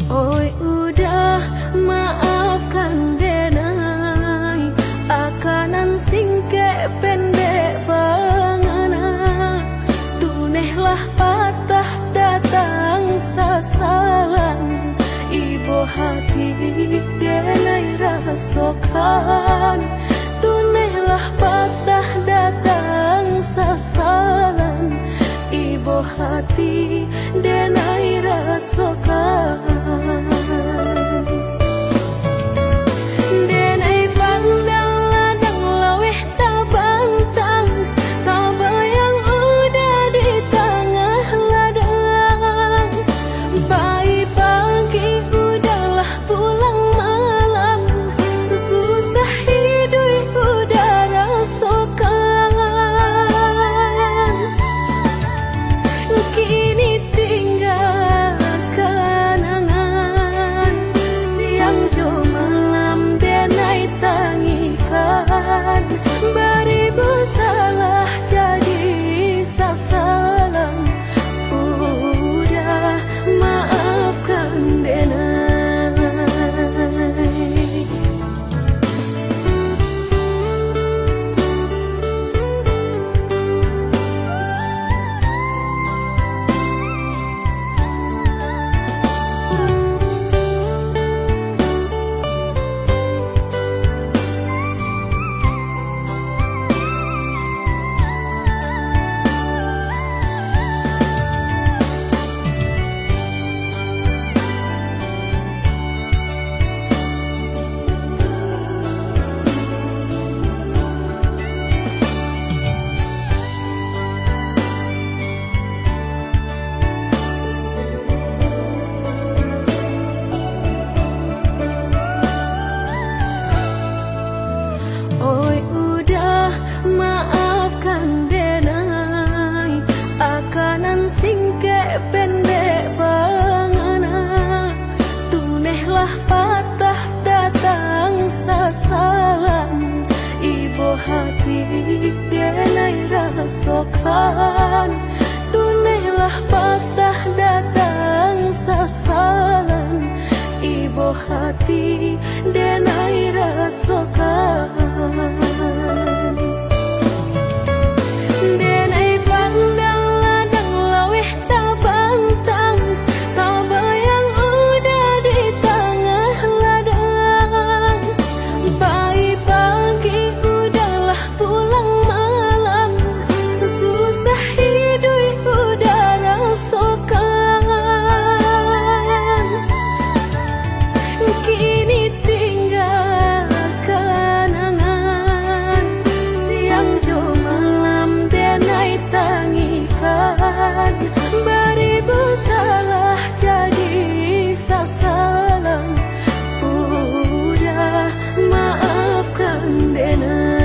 Oi udah maafkan denai akanan singke pendek bangana tunehlah patah datang sasalan ibu hati denai rasokan tunehlah patah datang sasalan ibu hati denai rasokan denai pandang ladang laweh tak bantang tak bayang udah di tengah ladang pagi udahlah pulang malam susah hidup udah rasakan kini tinggal kenangan siang jo malam denai tangikan beribu salah jadi sasalan udah maafkan denai. Oi udah maafkan denai akanan singke pendek bangana tunehlah patah datang sasalan ibu hati denai rasokan tunehlah patah datang sasalan ibu hati denai rasokan denai pandang ladang laweh tak bantang tak bayang udah di tengah ladang pagi udahlah pulang malam susah hidup udah rasakan kini tinggal kenangan siang jo malam denai tangikan beribu salah jadi sasalan udah maafkan denai.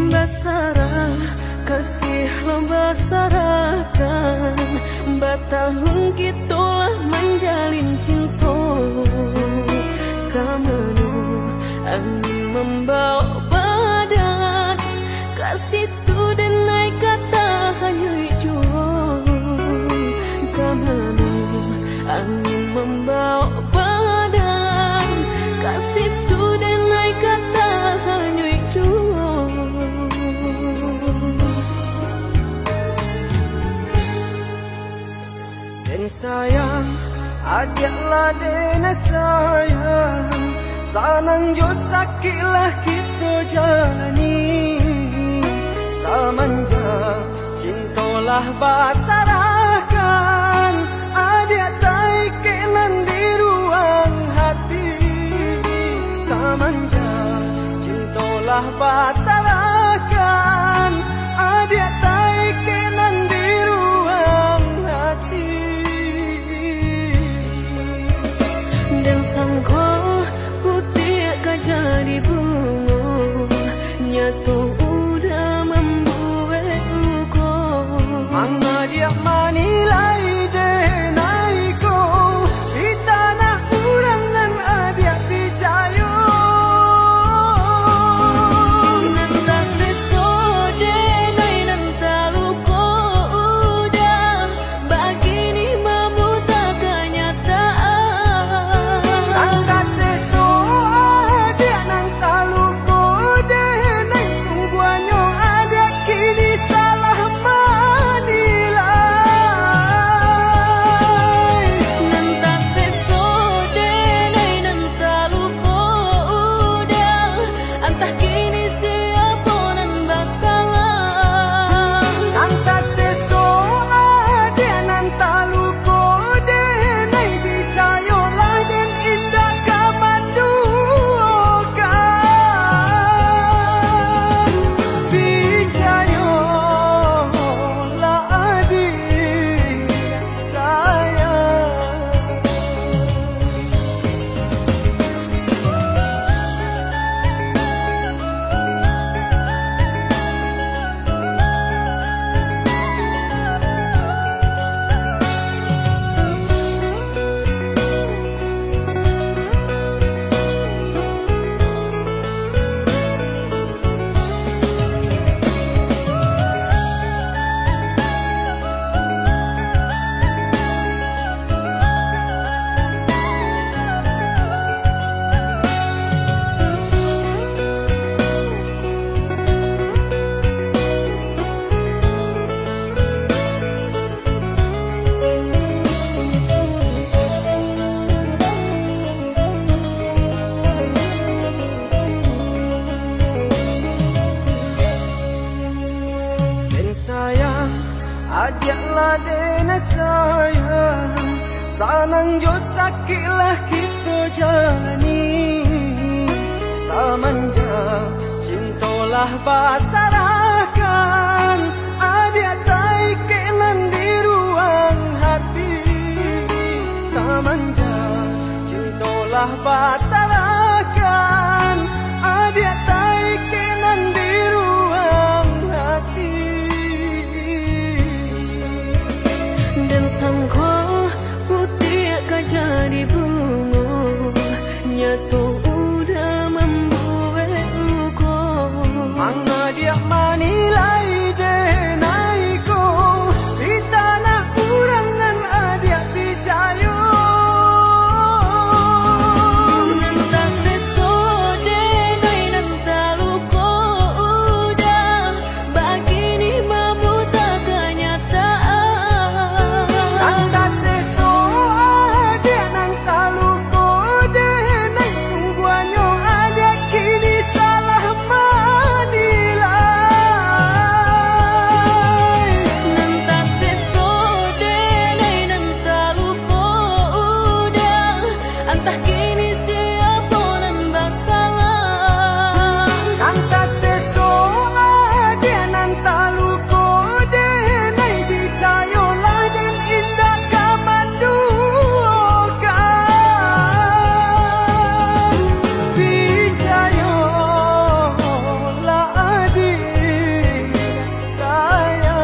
Basarah kasih lo basarakan batahun kitulah menjalin cinta kamanu angin membawa badan kasih tu dan naik kata hanya jauh kamanu angin membawa badan adiaklah dena sayang, sanang jo sakitlah kita jalani. Samanja cintolah basarahkan, adik tai kenan di ruang hati. Samanja cintolah basarahkan, adik tai kenan di ruang hati. Dan sangko putih gajah di bunga, nyatu udah membuat luka. Mangga dia manilai denai ko, di tanah urangan adik pijayo. Nanta sesode nai nanta luka udah, begini memuta kenyataan. Nanta seso adik nanta luko denai, sungguhnya adik kini salah menilai. Nanta sesode nai nanta luka udah, entah kini siapa nan bersalah. Nanta seso adik nanta luko denai, pijayolah den indah kamandukan. Pijayolah adik sayang. Den sayang, adiaklah dena sayang, sanang jo sakitlah kita jalani. Samanja cintolah basarahkan, adik tai kenan di ruang hati. Samanja cintolah basarahkan, adik tai kenan di ruang hati. Dan sangko putih gajah di bunga, nyatu udah membuat luka. Mangga dia manilai denai ko, di tanah urangan adik pijayo. Nanta sesode nai nanta luka udah, begini memuta kenyataan. Nanta seso adik nanta luko denai, sungguhnya adik kini salah menilai. Nanta sesode nai nanta luka udah, entah kini siapa nan bersalah. Nanta seso adik nanta luko denai, pijayolah den indah kamandukan. Pijayolah adik sayang.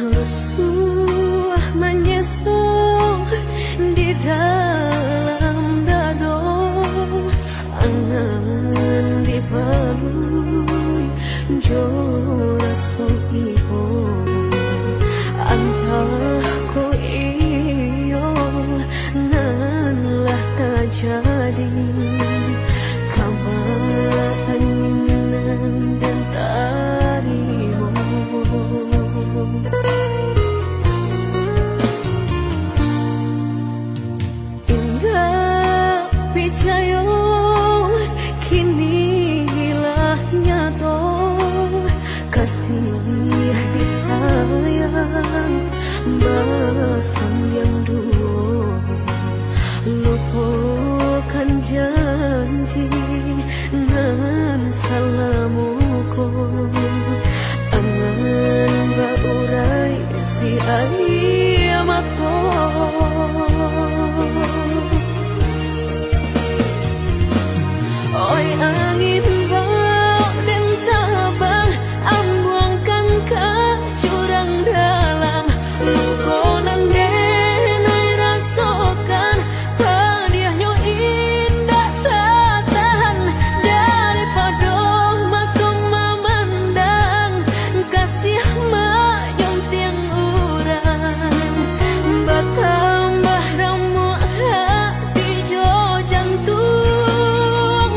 Rusuh menyesal di dalam dado, angan dibalui jora so iho, antah ko iyo nan lah terjadi. Bahasan yang dulu lupakan janji nan salamuku, angan baurai si ayamato. Oi angin bau dan tabang, ambuangkan ke jurang dalam. Lukonan denai rasakan, padiahnya indah tak tahan. Daripada matung memandang, kasih mayung tiang urang. Bertambah ramu hati jo jantung.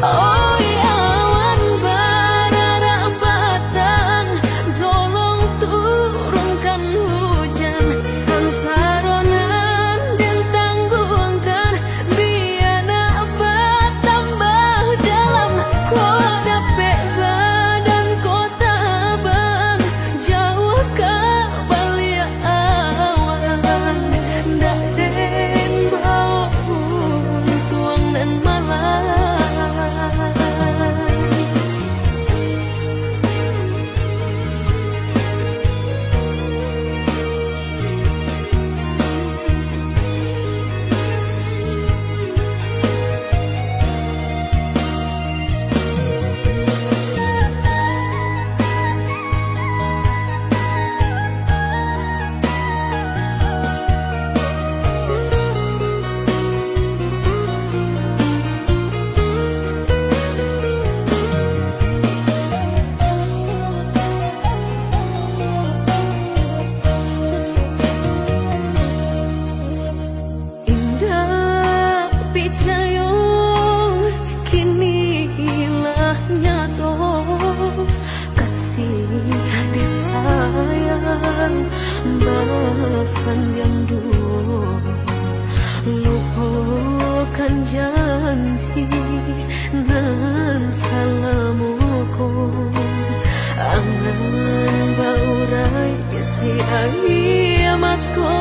Oi awan bararabatan, tolong turunkan hujan. Sansaronan dan tanggungkan, biar nak bertambah dalam. Kau dapet badan kota ban, jauh ke balik awan. Dak den bau tuang dan malam. Bahasan yang dulu lupakan janji nan salamuku, angan baurai si ayamato.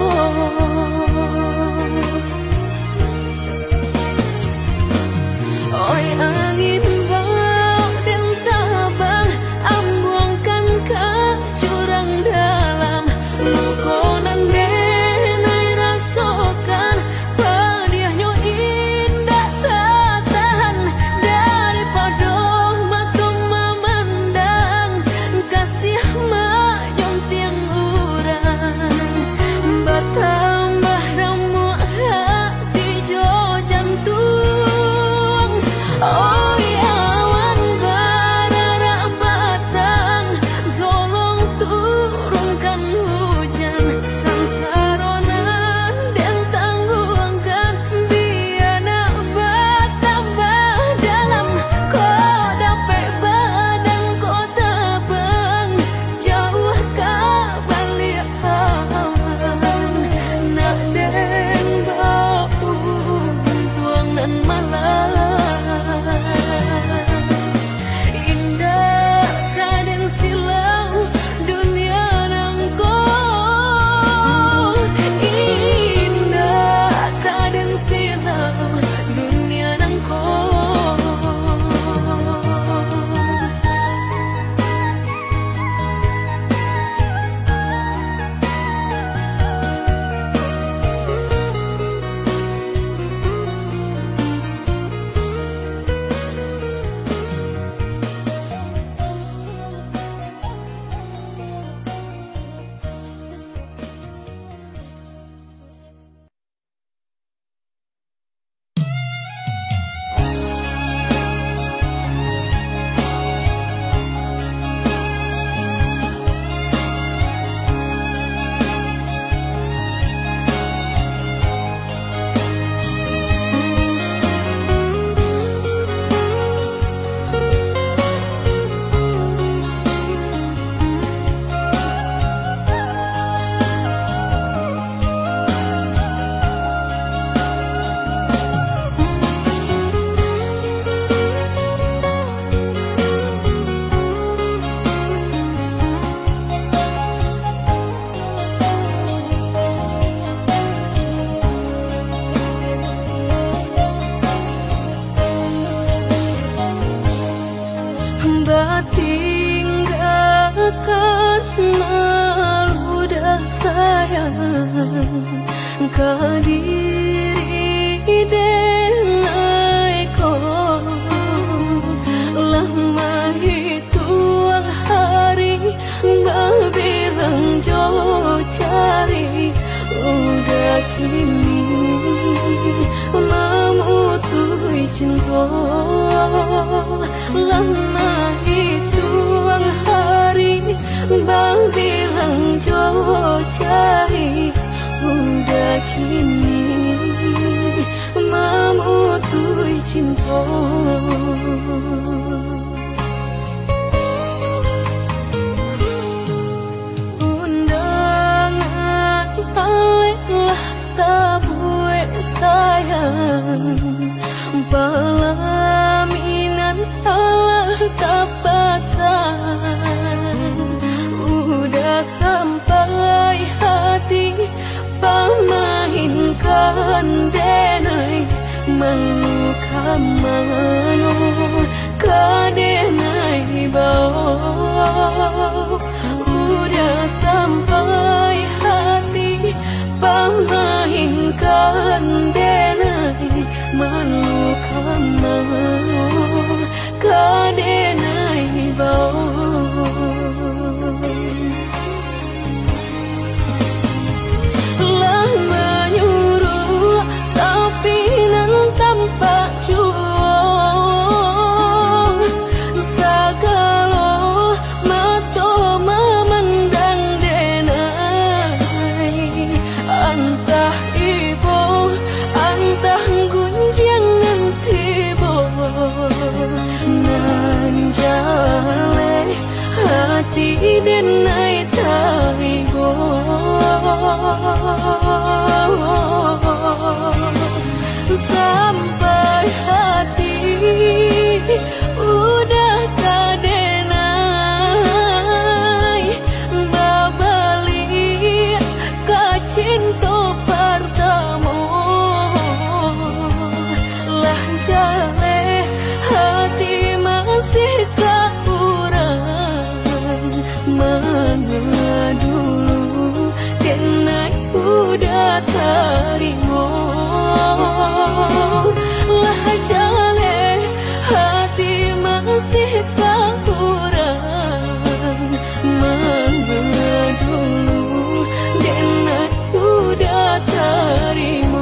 Oi angin bau dan tabang, ambuangkan ke jurang dalam. Lukonan denai rasakan, padiahnya indah tak tahan. Daripada matung memandang, kasih mayung tiang urang. Bertambah kadiri denai ko lama hituang hari berbilang jo cari udah kini memutui cinta lama hituang hari berbilang jo cari udah kini memutui cinta. Undangan alelah tabue sayang, pelaminan alah tak pasang. Udah sampai hati pamahinkan denai maluka mano kadenai bau. Udah sampai hati pamahinkan denai maluka mano kadenai bau. Tampak juang sagalo mato memandang denai antah ibu antah gunjangan tibo nan jale hati denai tarigo. Sampai hati udah kadenai babalik ka cinta pertama lah jale hati masih kurang mana dulu denai udah terima. Lah jale hati masih kurang mana dulu denai udah terima.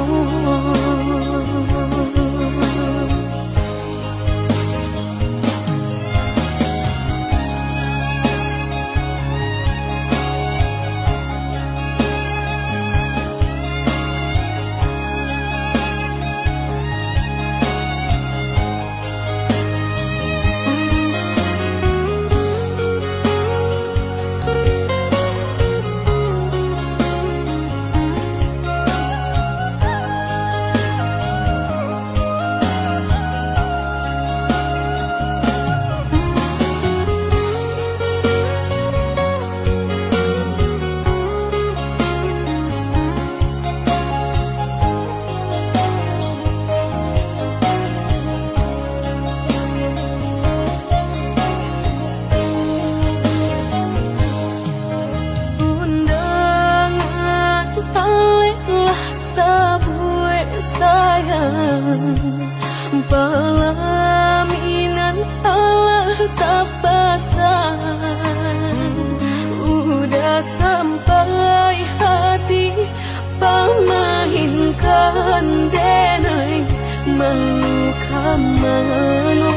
Pelaminan alah tak pasang. Udah sampai hati pamahinkan denai maluka mano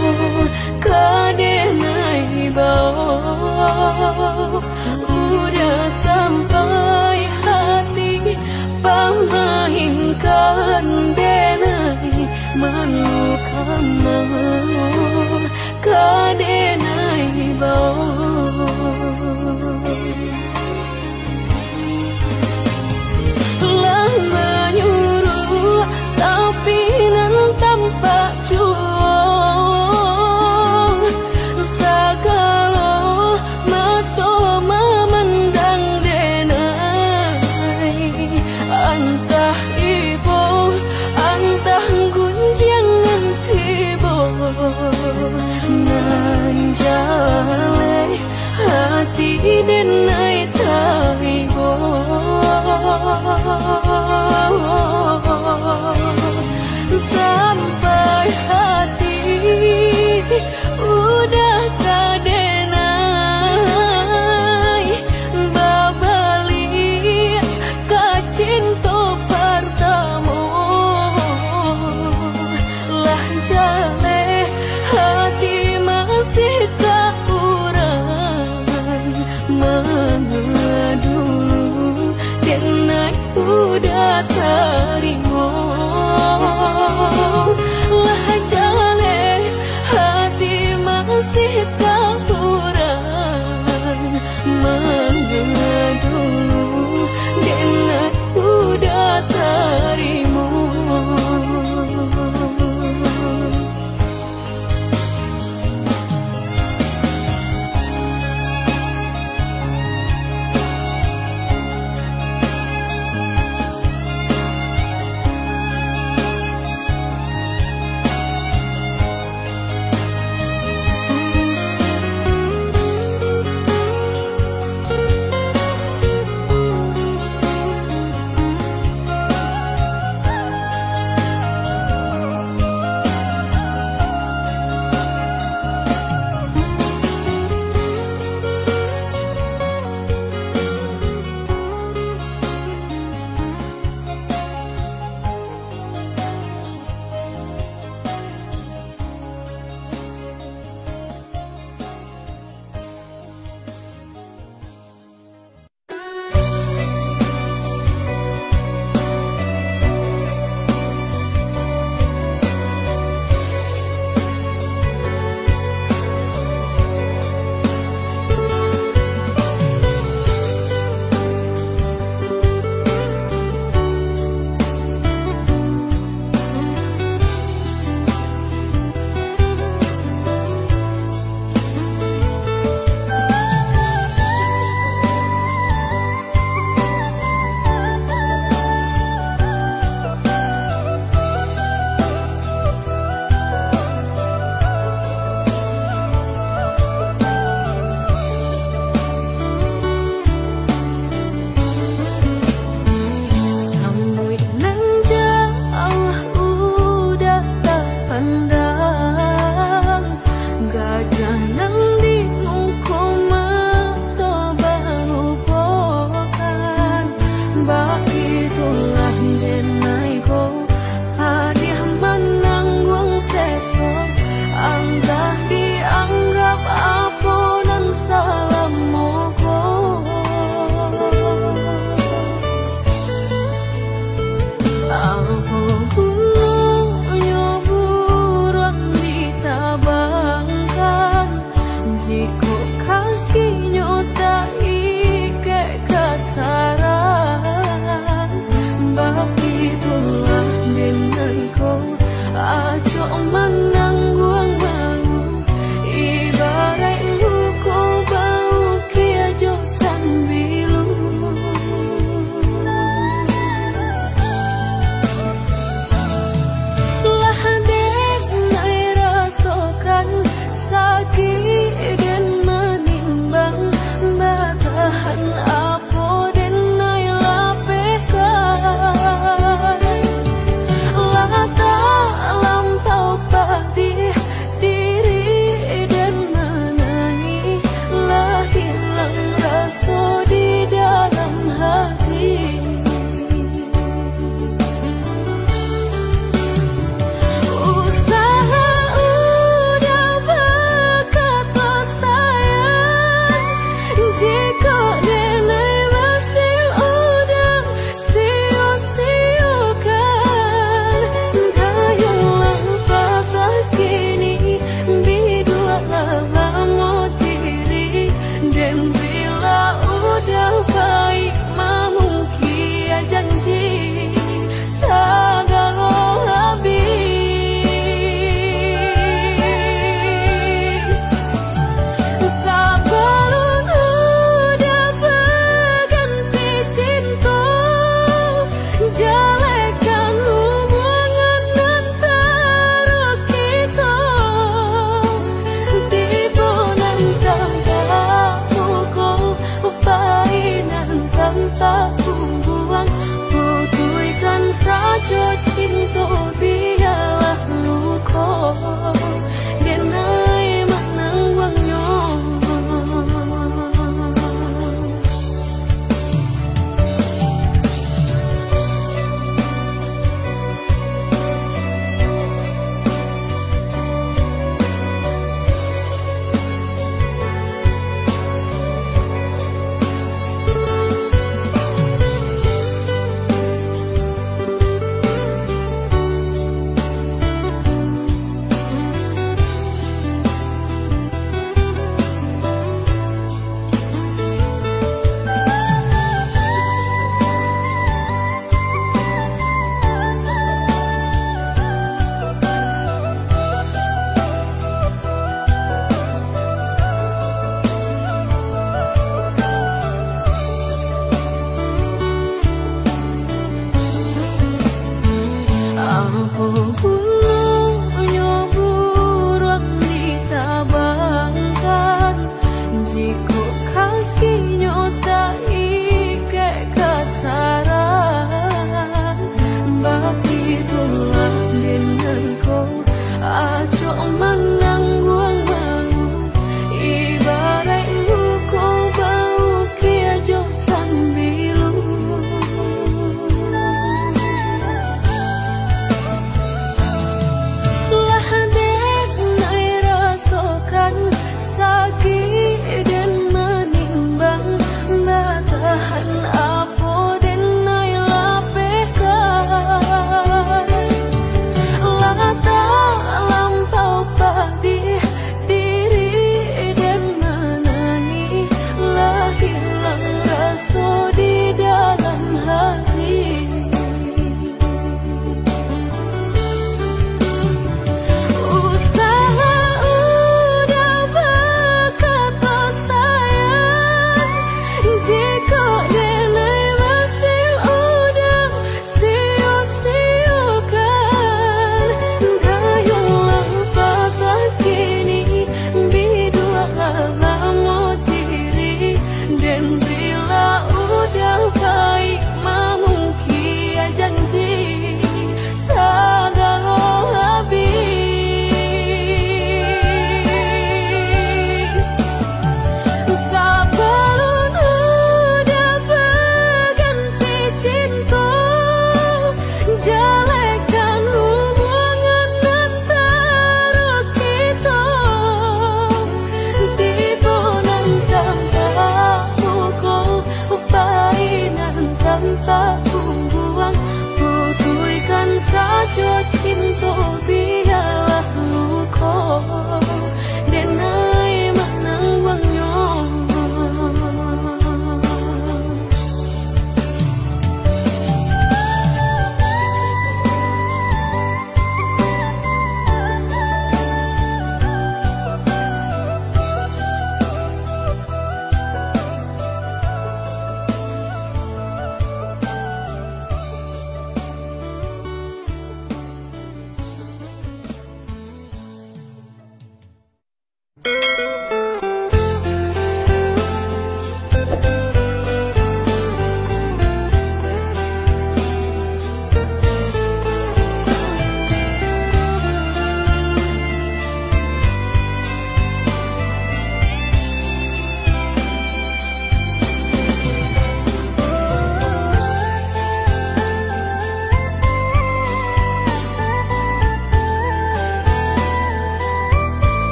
kadenai bau. Udah sampai hati pamahinkan denai maluka mano kadenai bau. Lah menyuruh tapi nan tampak juang sagalo mato memandang denai antah ibu antah gunjangan tibo nan jale sajo cinta biarlah luka denai manang wangnya.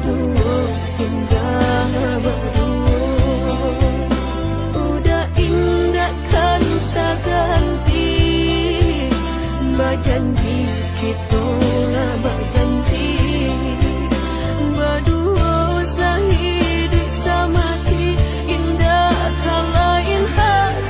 Baduo tinggal baduo, udah indah kan tak ganti. Bajanji kita lah bajanji, baduo sahidup samati, indah kalain hati.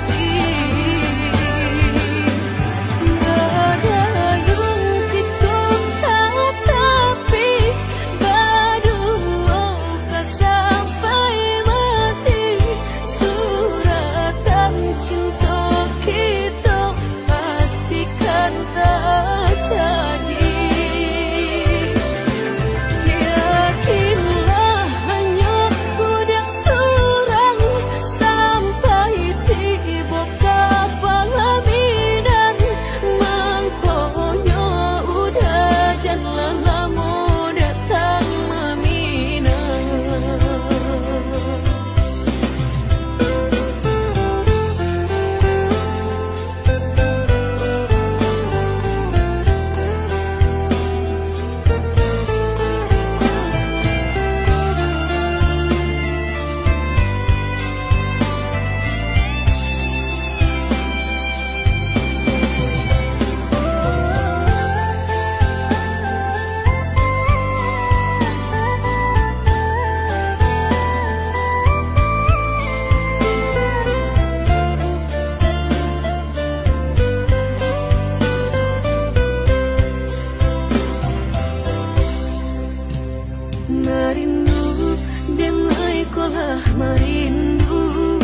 Marindu dan aikolah marindu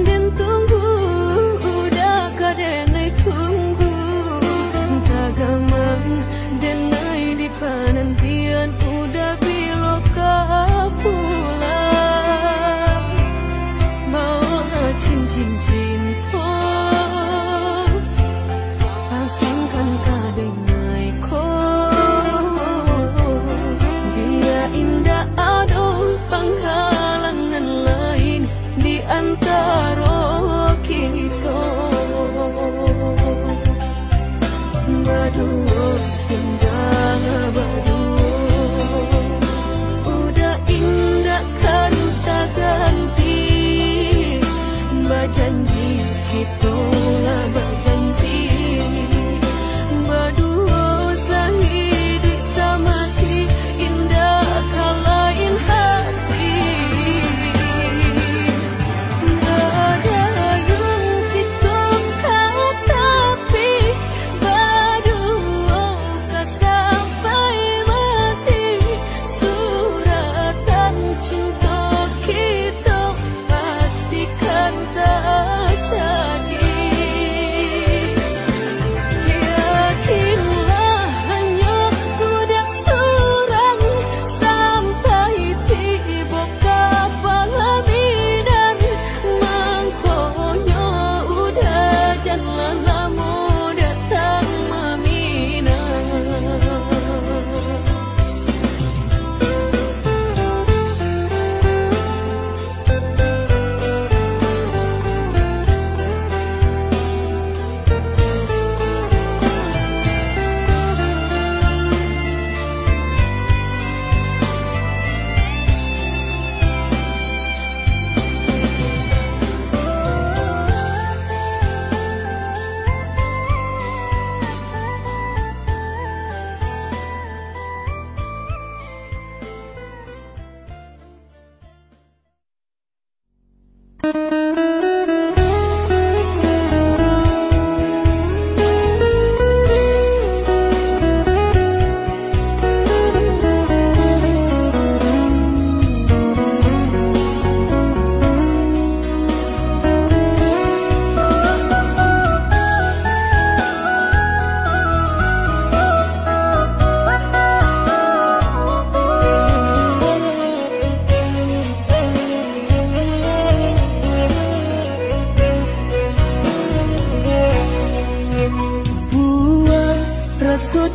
dan tunggu udah kadenai tunggu tagamang dan ai di panantian udah biloka pulang mau cincin cinta pasangkan kadenai ko. Indah ada penghalangan lain di antara kita. Baduo tinggal baduo, udah indah kan tak ganti. Bajanji kita lah bajanji, baduo sahidup samati, indah kalain hati. Ada yang kita tapi baduo ka sampai mati. Suratan cinta kita pastikan tak jadi. Yakinlah hanya budak surang sampai tiba kapal bidan. Mangkonya udah dan lama datang meminang.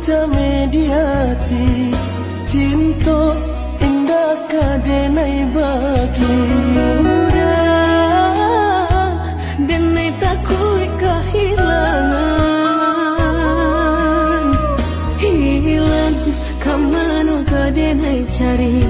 Mediati cinta indah kadenai bagi udah denai takui kehilangan hilang kamano kadenai cari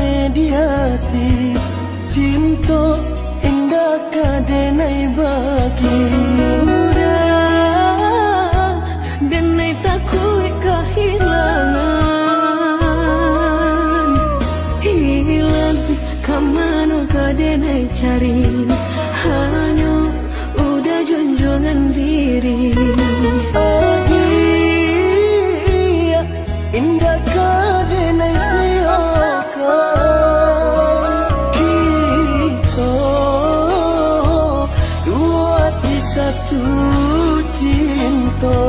mediati cinta indah kadenai bagi udah denai takut kehilangan hilang kamano kadenai cari hanya udah junjungan diri indah kadenai siakan kita dua di satu cinta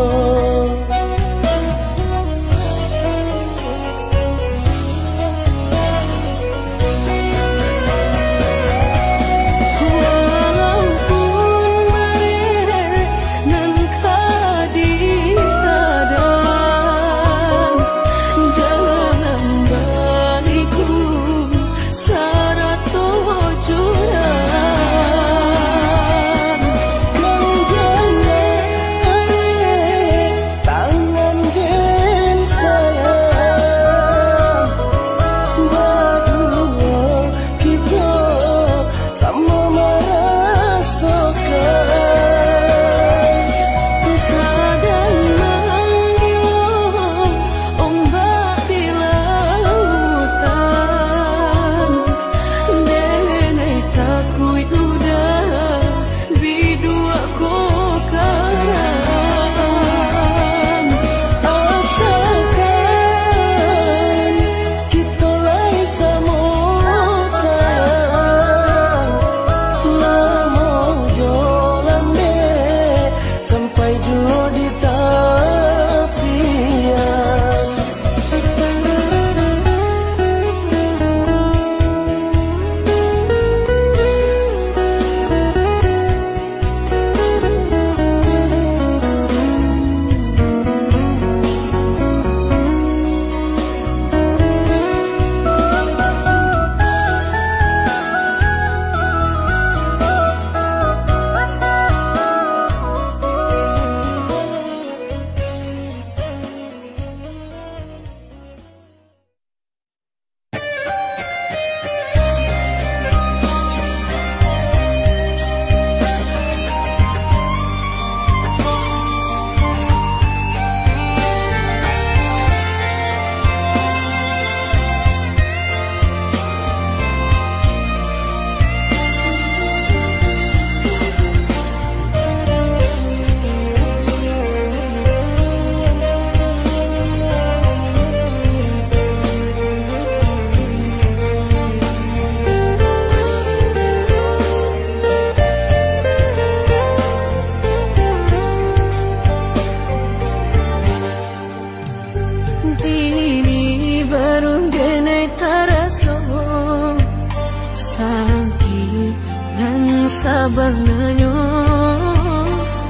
sabanganyo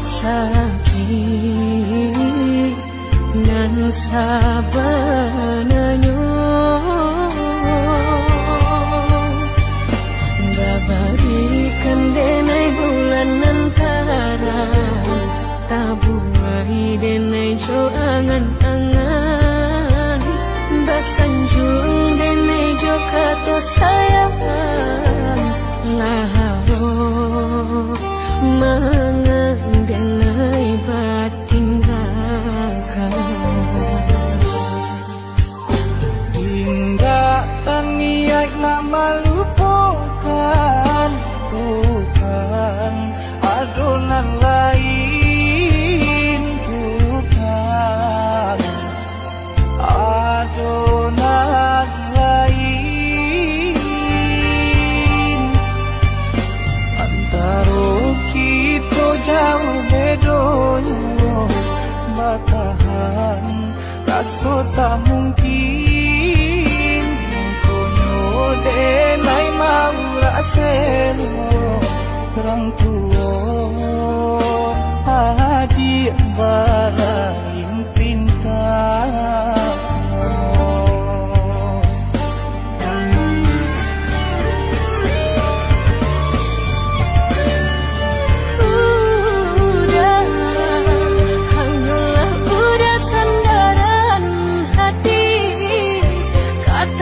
sakit dan sabanganyo dabarikan denai bulan antara tabuai denai jo angan-angan basanjung denai jo kato sayang laharo mengenai batinggalkan hingga niat nak melupakan bukan adonan lain bukan adonan jauh bedonyo batahan raso tak mungkin konyo denai mau raseno terang tuo hadi balain pintar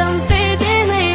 sampai denai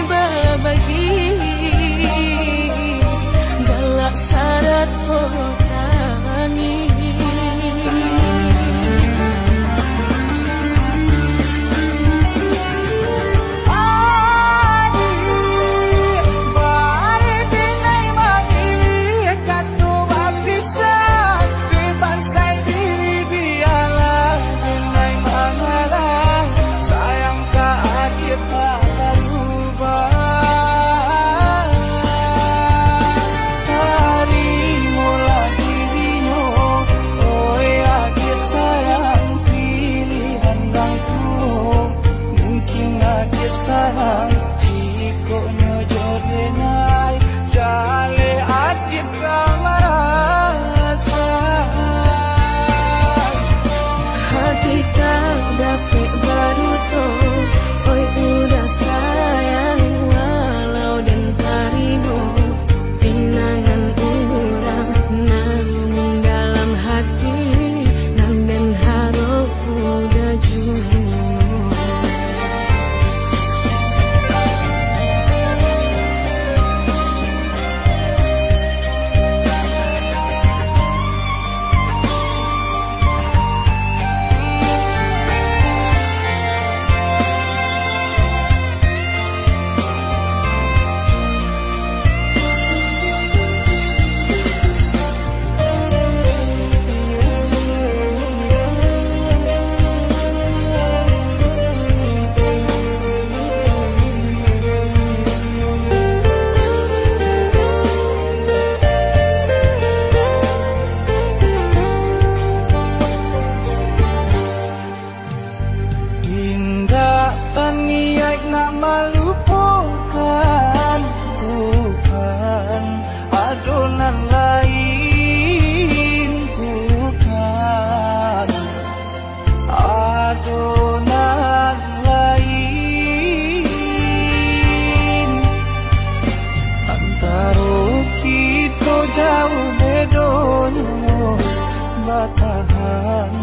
batahan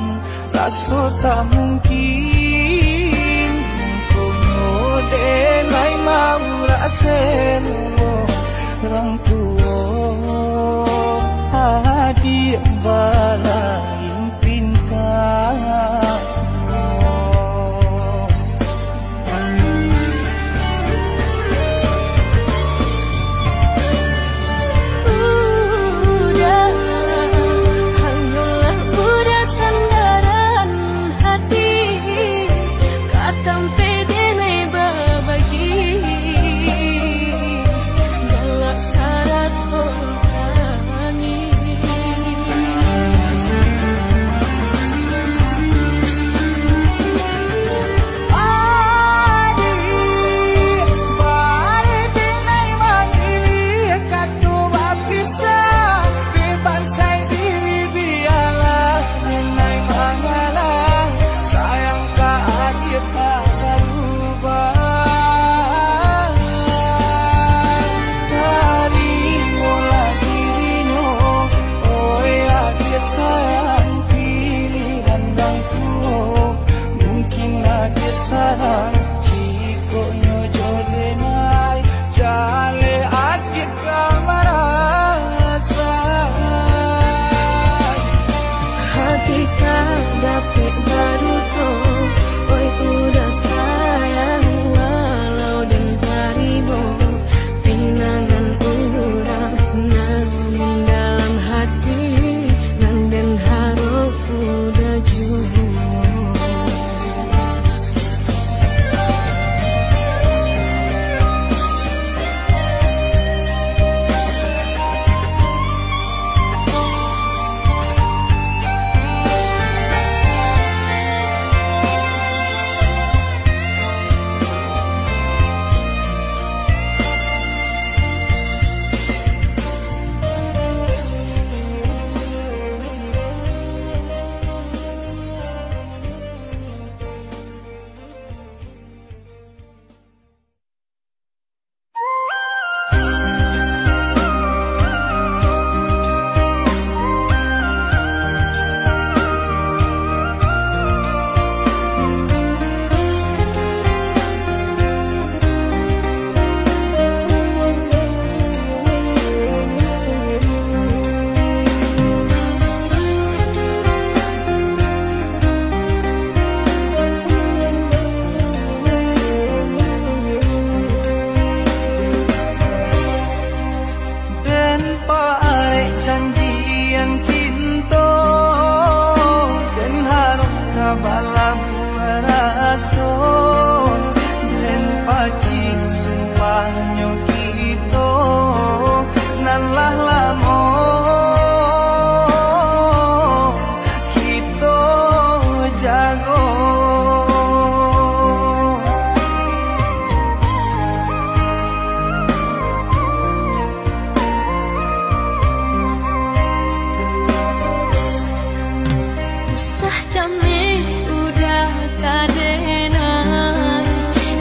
rasa tak mungkin kono denai mau rasen orang tua adik balain pintar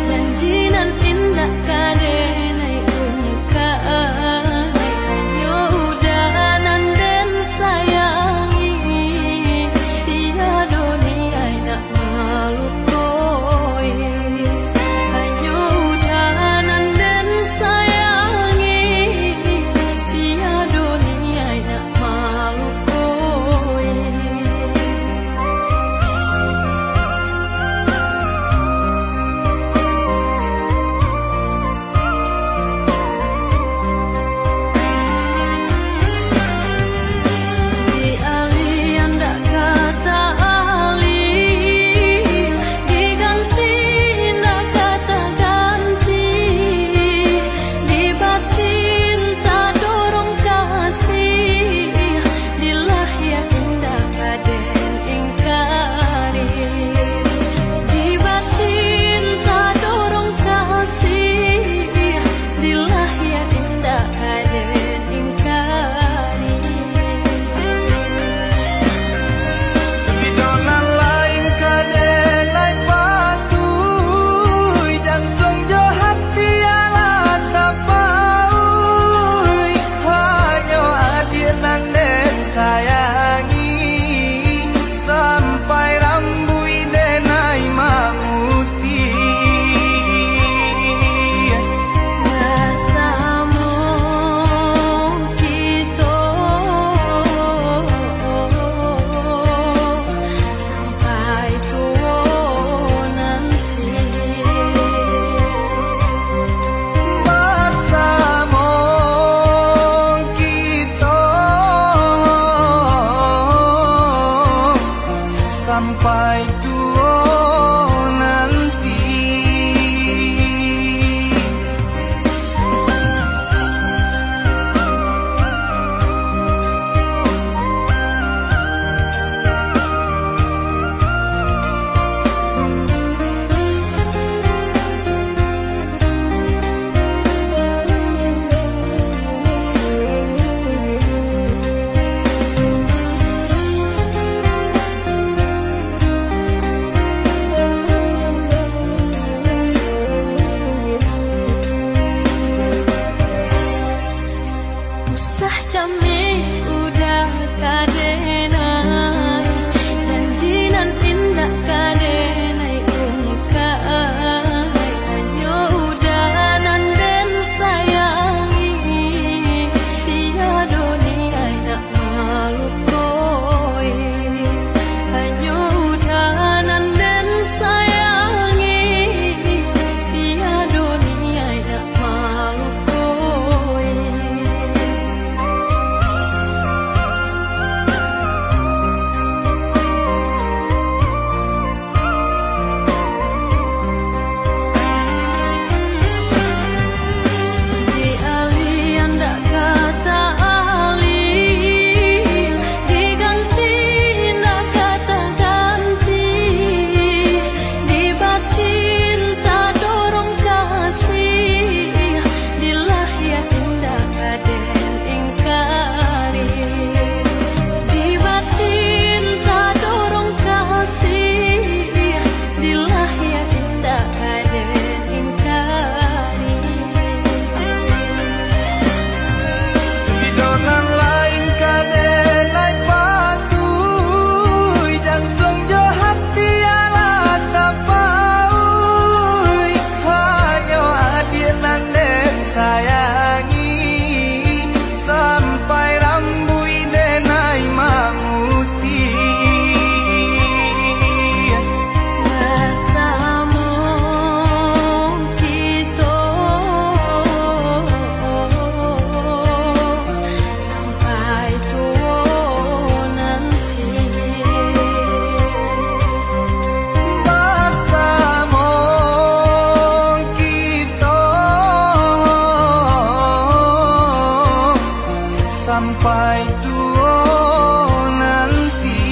Janji nan tindak kadenai sampai tua nanti.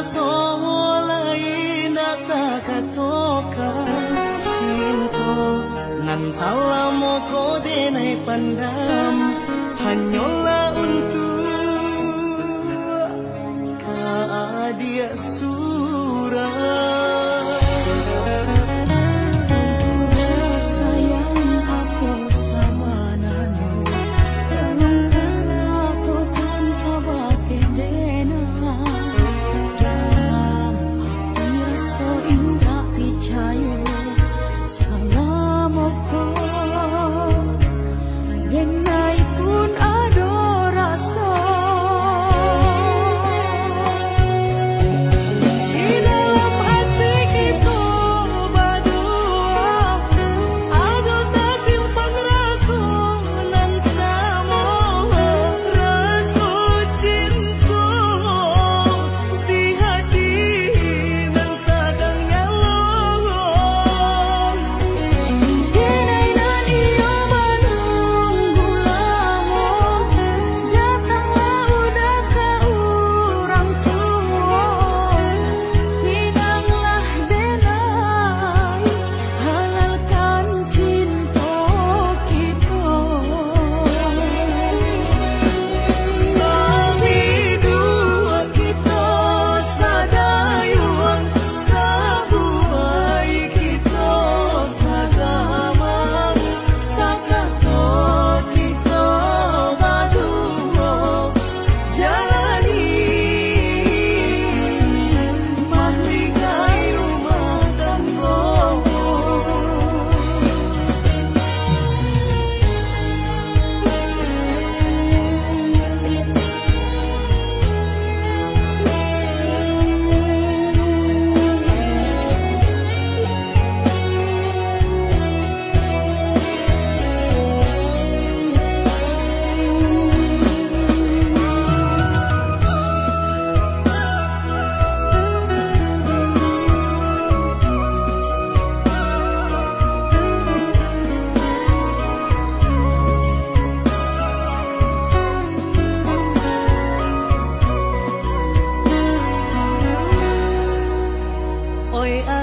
taraso lain takatoka cinta nan salamo ko denai pandam hanyalah untuk dia surah.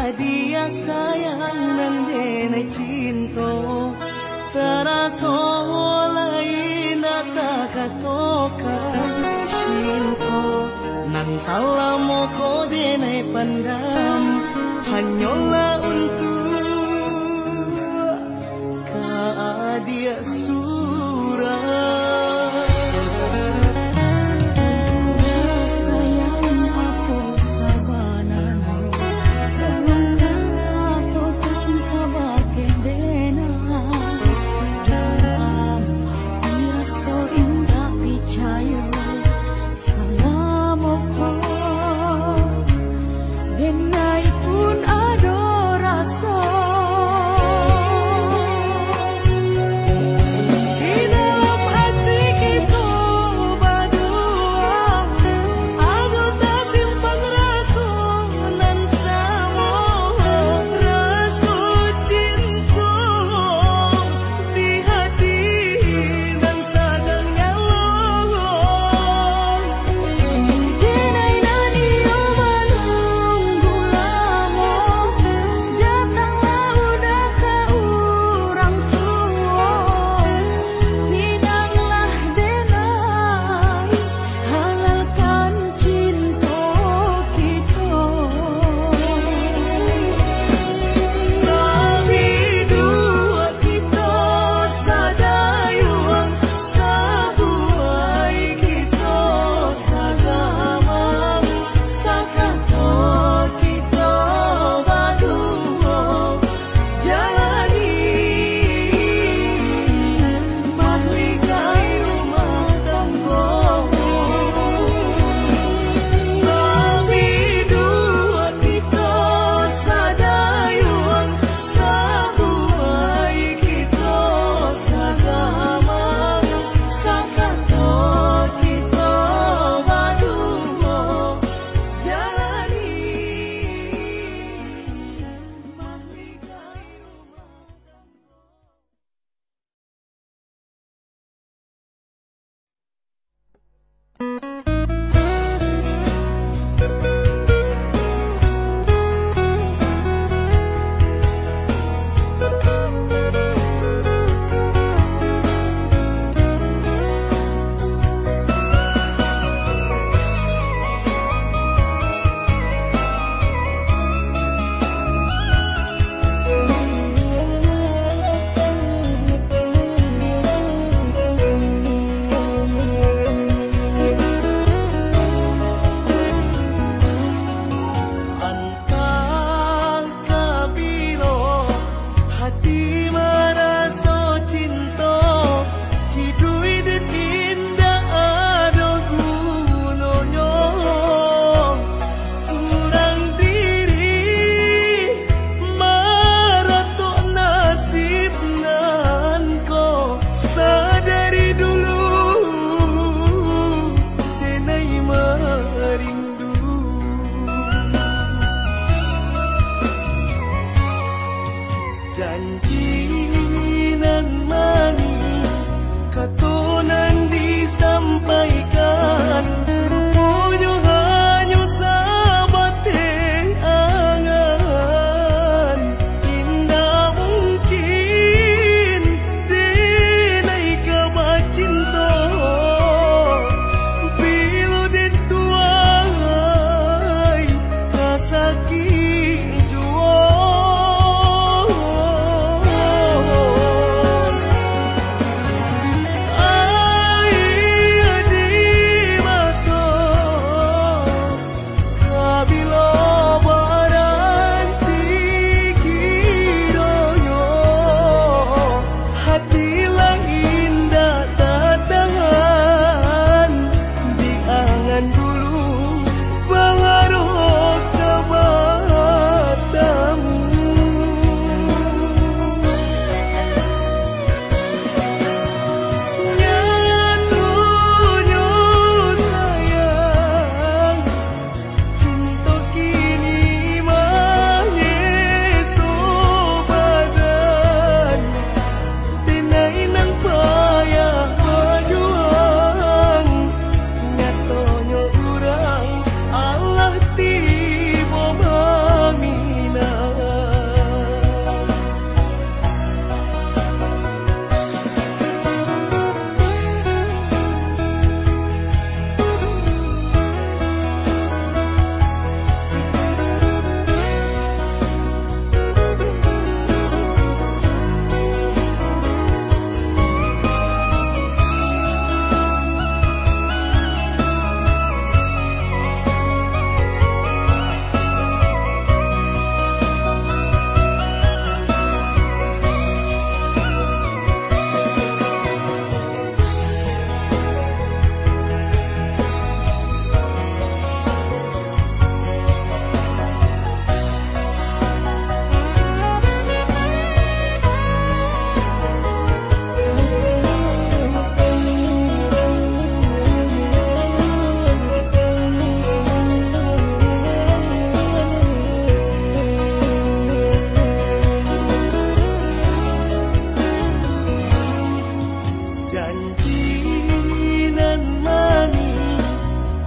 Dia sayang nan denai cinta taraso lain takatoka cinta nan salamo ko denai pandam hanyalah untuk dia surah. Denai pun ada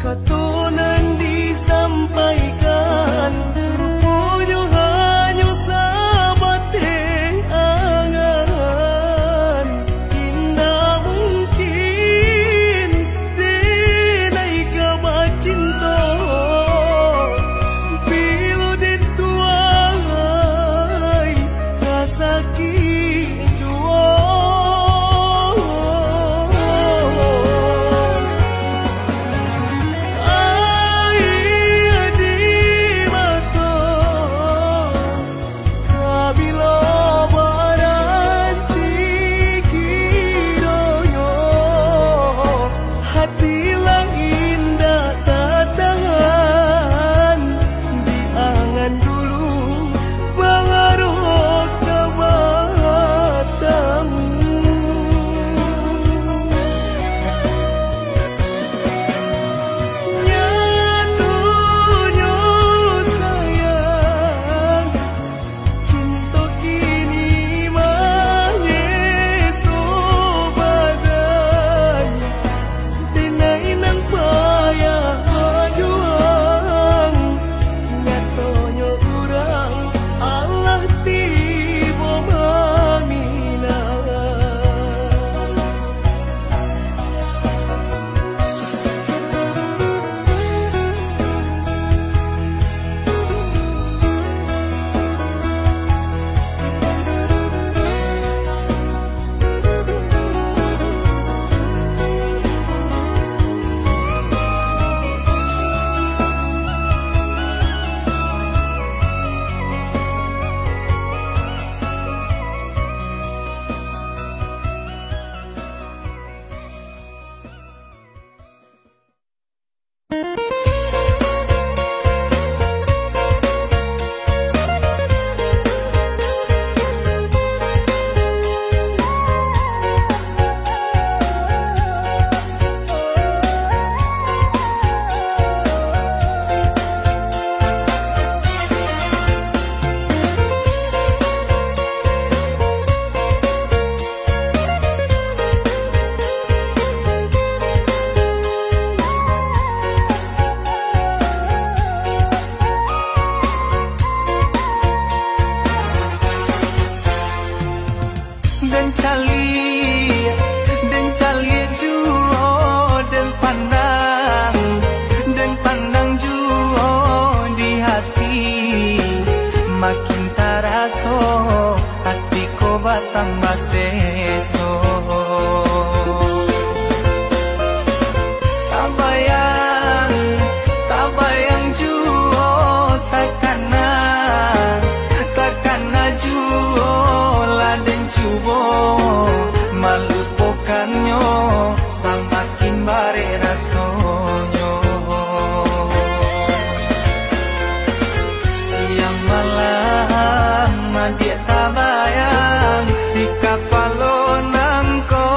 katonan disampaikan rupanya hanya sabateng angan indah mungkin denai kabat cinta bila den tuai kasaki jua dan cali juo dan pandang juo di hati makin taraso hati ko batang baseso tabayang juo takana juo laden cubo malupokannya samakin bare rasonyo siang malam dia tabayang di kapalonangko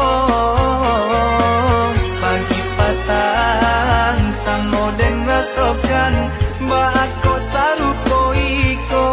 pagi patang samoden rasokan baako sarupo iko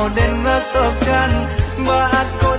mau dan rasakan, Mbak aku